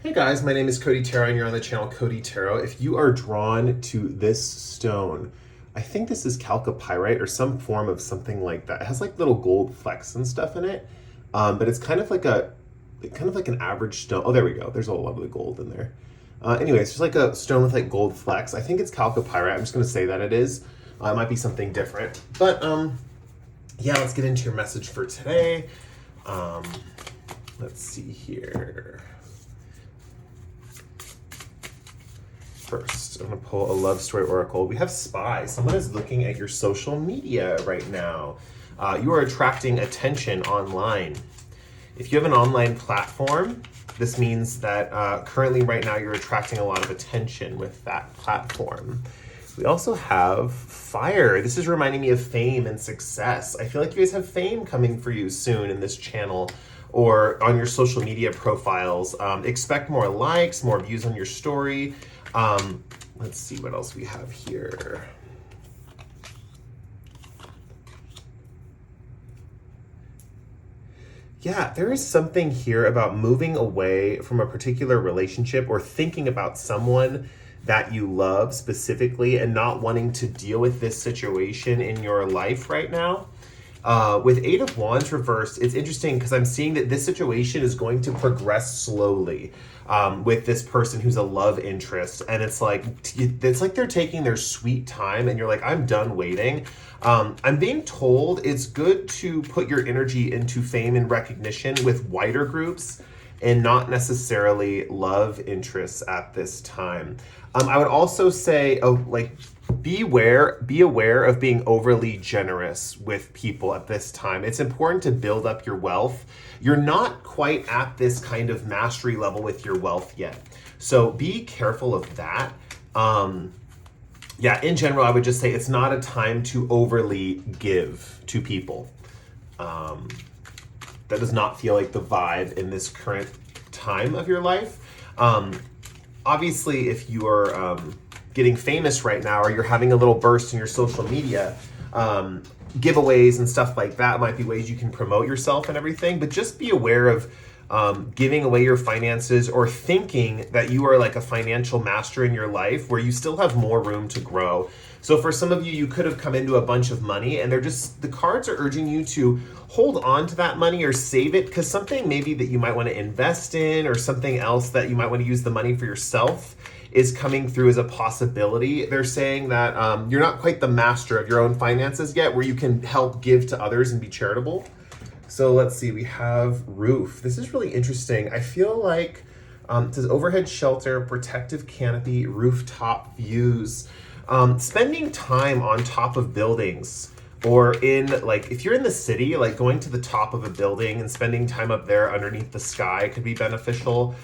Hey guys, my name is Cody Tarot and you're on the channel Cody Tarot. If you are drawn to this stone, I think this is Chalcopyrite or some form of something like that. It has like little gold flecks and stuff in it, but it's kind of like an average stone. Oh, there we go. There's a lovely gold in there. Anyways, just like a stone with like gold flecks. I think it's Chalcopyrite. I'm just going to say that it is. It might be something different, but yeah, let's get into your message for today. Let's see here. First, I'm going to pull a love story oracle. We have spy. Someone is looking at your social media right now. You are attracting attention online. If you have an online platform, this means that currently right now you're attracting a lot of attention with that platform. We also have fire. This is reminding me of fame and success. I feel like you guys have fame coming for you soon in this channel or on your social media profiles. Expect more likes, more views on your story. Let's see what else we have here. Yeah, there is something here about moving away from a particular relationship or thinking about someone that you love specifically and not wanting to deal with this situation in your life right now. With Eight of Wands reversed, it's interesting because I'm seeing that this situation is going to progress slowly with this person who's a love interest. And it's like they're taking their sweet time and you're like, I'm done waiting. I'm being told it's good to put your energy into fame and recognition with wider groups and not necessarily love interests at this time. I would also say, be aware of being overly generous with people at this time. It's important to build up your wealth. You're not quite at this kind of mastery level with your wealth yet. So be careful of that. Yeah, in general, I would just say it's not a time to overly give to people. That does not feel like the vibe in this current time of your life. Obviously, if you are getting famous right now or you're having a little burst in your social media, giveaways and stuff like that might be ways you can promote yourself and everything, but just be aware of giving away your finances or thinking that you are like a financial master in your life where you still have more room to grow. So for some of you, you could have come into a bunch of money and the cards are urging you to hold on to that money or save it because something maybe that you might want to invest in or something else that you might want to use the money for yourself is coming through as a possibility. They're saying that you're not quite the master of your own finances yet where you can help give to others and be charitable. So let's see, we have roof. This is really interesting. I feel like it says overhead shelter, protective canopy, rooftop views. Spending time on top of buildings or if you're in the city, like going to the top of a building and spending time up there underneath the sky could be beneficial.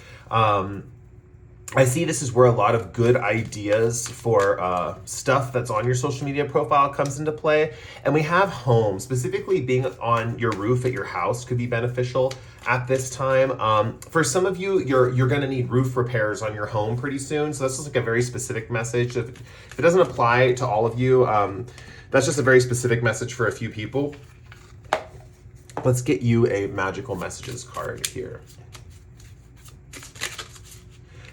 I see this is where a lot of good ideas for stuff that's on your social media profile comes into play. And we have home, specifically being on your roof at your house could be beneficial at this time. For some of you, you're going to need roof repairs on your home pretty soon. So this is like a very specific message. If it doesn't apply to all of you, that's just a very specific message for a few people. Let's get you a magical messages card here.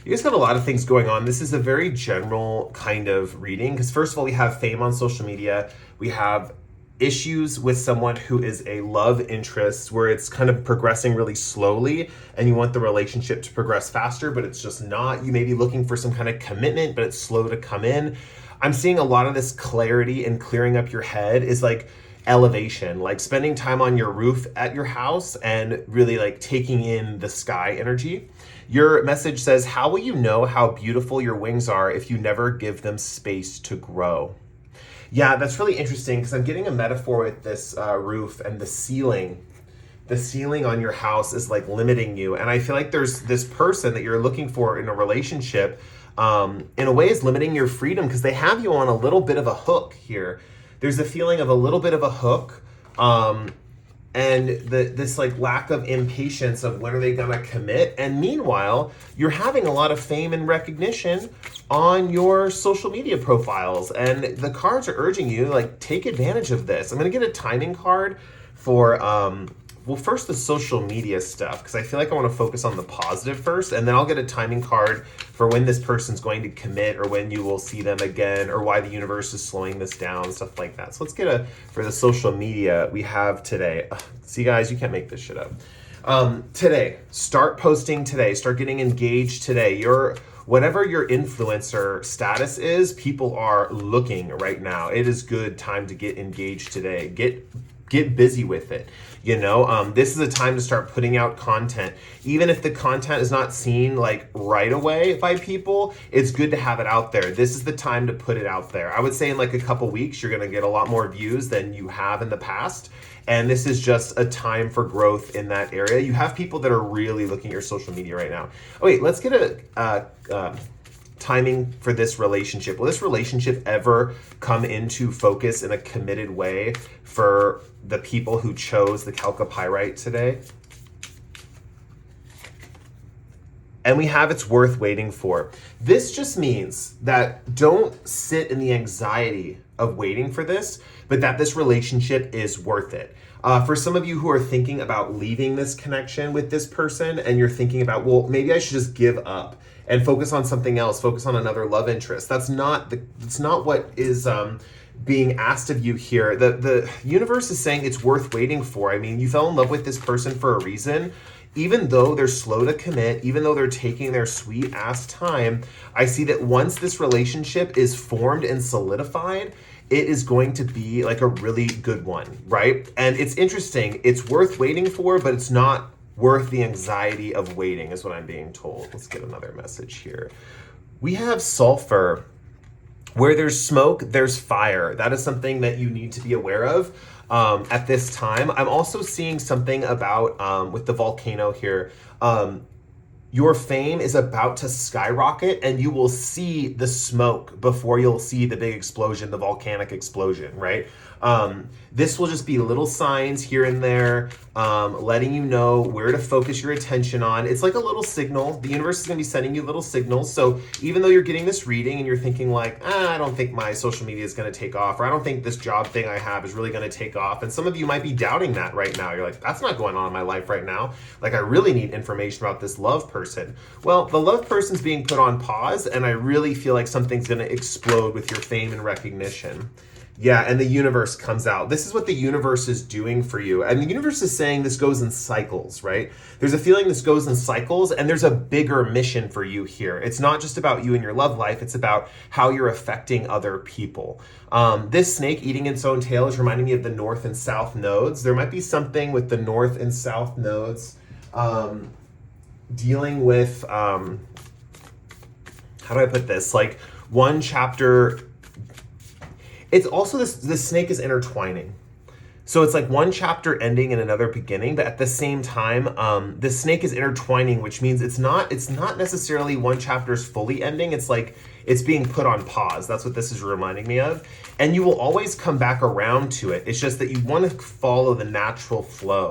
You guys got a lot of things going on. This is a very general kind of reading because first of all, we have fame on social media. We have issues with someone who is a love interest where it's kind of progressing really slowly and you want the relationship to progress faster, but it's just not. You may be looking for some kind of commitment, but it's slow to come in. I'm seeing a lot of this clarity and clearing up your head is like elevation, like spending time on your roof at your house and really like taking in the sky energy. Your message says, how will you know how beautiful your wings are if you never give them space to grow? Yeah, that's really interesting because I'm getting a metaphor with this roof and the ceiling. The ceiling on your house is like limiting you. And I feel like there's this person that you're looking for in a relationship in a way is limiting your freedom because they have you on a little bit of a hook here. There's a feeling of a little bit of a hook. And this like lack of impatience of when are they gonna commit. And meanwhile, you're having a lot of fame and recognition on your social media profiles. And the cards are urging you, like, take advantage of this. I'm gonna get a timing card for well, first the social media stuff, because I feel like I want to focus on the positive first, and then I'll get a timing card for when this person's going to commit or when you will see them again or why the universe is slowing this down, stuff like that. So let's get for the social media we have today. See, guys, you can't make this shit up. Today, start posting today, start getting engaged today. Whatever your influencer status is, people are looking right now. It is good time to get engaged today. Get busy with it. This is a time to start putting out content. Even if the content is not seen like right away by people, it's good to have it out there. This is the time to put it out there. I would say in like a couple weeks, you're going to get a lot more views than you have in the past. And this is just a time for growth in that area. You have people that are really looking at your social media right now. Oh, wait, let's get a timing for this relationship. Will this relationship ever come into focus in a committed way for the people who chose the Chalcopyrite today? And we have it's worth waiting for. This just means that don't sit in the anxiety of waiting for this, but that this relationship is worth it. For some of you who are thinking about leaving this connection with this person and you're thinking about, well, maybe I should just give up and focus on something else, focus on another love interest. That's not what is being asked of you here. The universe is saying it's worth waiting for. I mean, you fell in love with this person for a reason. Even though they're slow to commit, even though they're taking their sweet ass time, I see that once this relationship is formed and solidified, it is going to be like a really good one, right? And it's interesting. It's worth waiting for, but it's not worth the anxiety of waiting, is what I'm being told. Let's get another message here. We have sulfur. Where there's smoke, there's fire. That is something that you need to be aware of at this time. I'm also seeing something about, with the volcano here, your fame is about to skyrocket and you will see the smoke before you'll see the big explosion, the volcanic explosion, right? This will just be little signs here and there, letting you know where to focus your attention on. It's like a little signal. The universe is going to be sending you little signals. So even though you're getting this reading and you're thinking like, I don't think my social media is going to take off, or I don't think this job thing I have is really going to take off. And some of you might be doubting that right now. You're like, that's not going on in my life right now. Like, I really need information about this love person. Well, the love person's being put on pause, and I really feel like something's going to explode with your fame and recognition. Yeah, and the universe comes out. This is what the universe is doing for you. And the universe is saying this goes in cycles, right? There's a feeling this goes in cycles, and there's a bigger mission for you here. It's not just about you and your love life. It's about how you're affecting other people. This snake eating its own tail is reminding me of the north and south nodes. There might be something with the north and south nodes dealing with, how do I put this? Like one chapter... It's also this snake is intertwining. So it's like one chapter ending and another beginning, but at the same time, this snake is intertwining, which means it's not necessarily one chapter's fully ending. It's like it's being put on pause. That's what this is reminding me of. And you will always come back around to it. It's just that you want to follow the natural flow,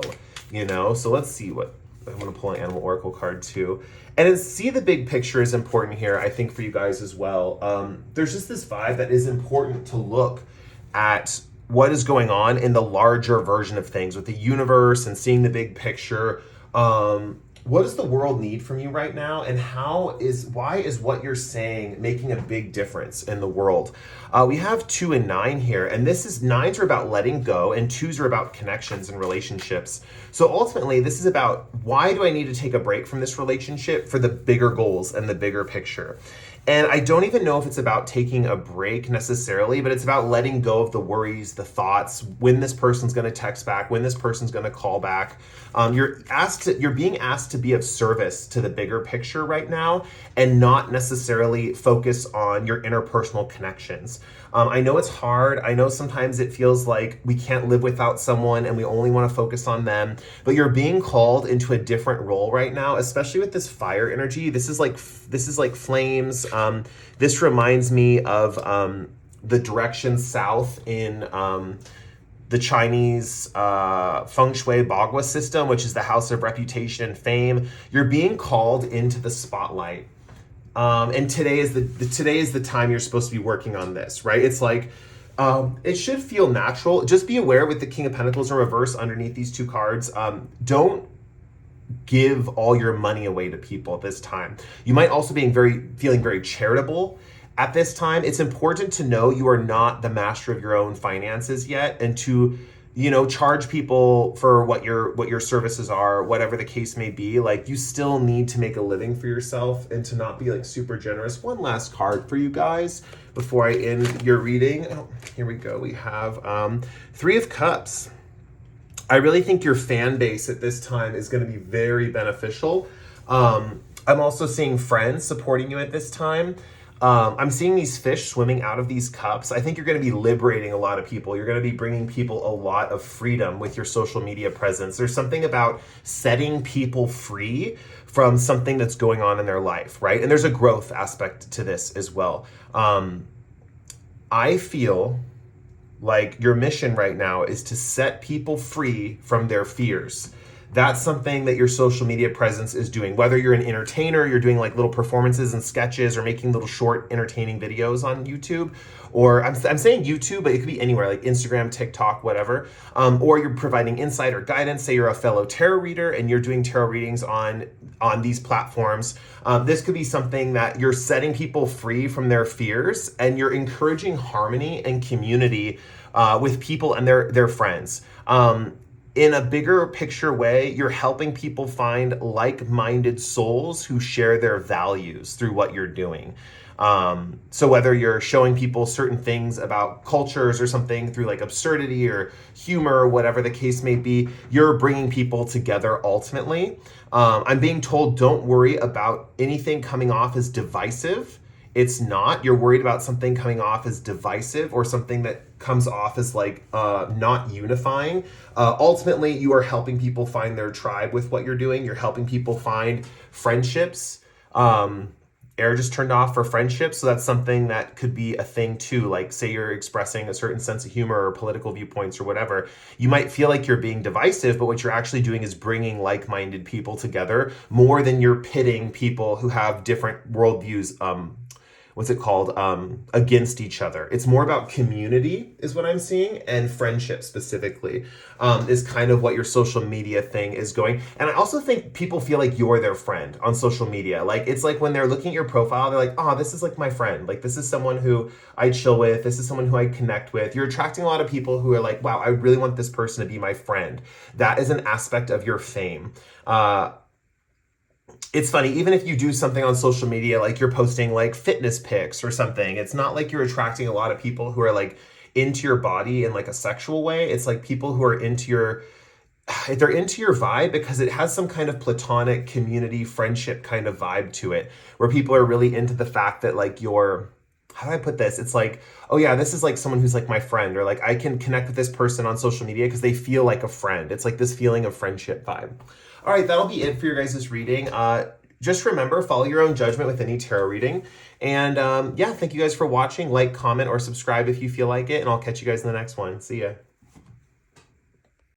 So let's see what I'm going to pull an animal oracle card too. And see, the big picture is important here, I think, for you guys as well. There's just this vibe that is important to look at what is going on in the larger version of things with the universe and seeing the big picture. What does the world need from you right now? And why is what you're saying making a big difference in the world? We have 2 and 9 here, and 9s are about letting go and 2s are about connections and relationships. So ultimately, this is about, why do I need to take a break from this relationship for the bigger goals and the bigger picture? And I don't even know if it's about taking a break necessarily, but it's about letting go of the worries, the thoughts, when this person's going to text back, when this person's going to call back. You're being asked to be of service to the bigger picture right now and not necessarily focus on your interpersonal connections. I know it's hard. I know sometimes it feels like we can't live without someone and we only want to focus on them, but you're being called into a different role right now, especially with this fire energy. This is like flames. This reminds me of the direction south in the Chinese feng shui bagua system, which is the house of reputation and fame. You're being called into the spotlight. And today is the time you're supposed to be working on this, right? It's like It should feel natural. Just be aware with the King of Pentacles in reverse underneath these two cards. Don't give all your money away to people at this time. You might also be feeling very charitable at this time. It's important to know you are not the master of your own finances yet, and to, you know, charge people for what your services are, whatever the case may be. Like, you still need to make a living for yourself and to not be like super generous. One last card for you guys before I end your reading. Oh, here we go. We have Three of Cups. I really think your fan base at this time is going to be very beneficial. I'm also seeing friends supporting you at this time. I'm seeing these fish swimming out of these cups. I think you're going to be liberating a lot of people. You're going to be bringing people a lot of freedom with your social media presence. There's something about setting people free from something that's going on in their life, right? And there's a growth aspect to this as well. I feel like your mission right now is to set people free from their fears. That's something that your social media presence is doing. Whether you're an entertainer, you're doing like little performances and sketches, or making little short entertaining videos on YouTube, or I'm saying YouTube, but it could be anywhere, like Instagram, TikTok, whatever. Or you're providing insight or guidance. Say you're a fellow tarot reader and you're doing tarot readings on these platforms. This could be something that you're setting people free from their fears, and you're encouraging harmony and community with people and their friends. In a bigger picture way, you're helping people find like-minded souls who share their values through what you're doing. So whether you're showing people certain things about cultures or something through like absurdity or humor or whatever the case may be, you're bringing people together ultimately. I'm being told, don't worry about anything coming off as divisive. It's not. You're worried about something coming off as divisive, or something that comes off as like not unifying. Ultimately, you are helping people find their tribe with what you're doing. You're helping people find friendships. Air just turned off for friendships, so that's something that could be a thing too. Like, say you're expressing a certain sense of humor or political viewpoints or whatever. You might feel like you're being divisive, but what you're actually doing is bringing like-minded people together more than you're pitting people who have different worldviews, against each other. It's more about community is what I'm seeing, and friendship specifically is kind of what your social media thing is going. And I also think people feel like you're their friend on social media. Like, it's like when they're looking at your profile, they're like, oh, this is like my friend. Like, this is someone who I chill with. This is someone who I connect with. You're attracting a lot of people who are like, wow, I really want this person to be my friend. That is an aspect of your fame. It's funny, even if you do something on social media, like you're posting like fitness pics or something, it's not like you're attracting a lot of people who are like into your body in like a sexual way. It's like people who are they're into your vibe because it has some kind of platonic community friendship kind of vibe to it, where people are really into the fact that like how do I put this? It's like, oh yeah, this is like someone who's like my friend, or like I can connect with this person on social media because they feel like a friend. It's like this feeling of friendship vibe. All right, that'll be it for your guys' reading. Just remember, follow your own judgment with any tarot reading. And yeah, thank you guys for watching. Like, comment, or subscribe if you feel like it. And I'll catch you guys in the next one. See ya.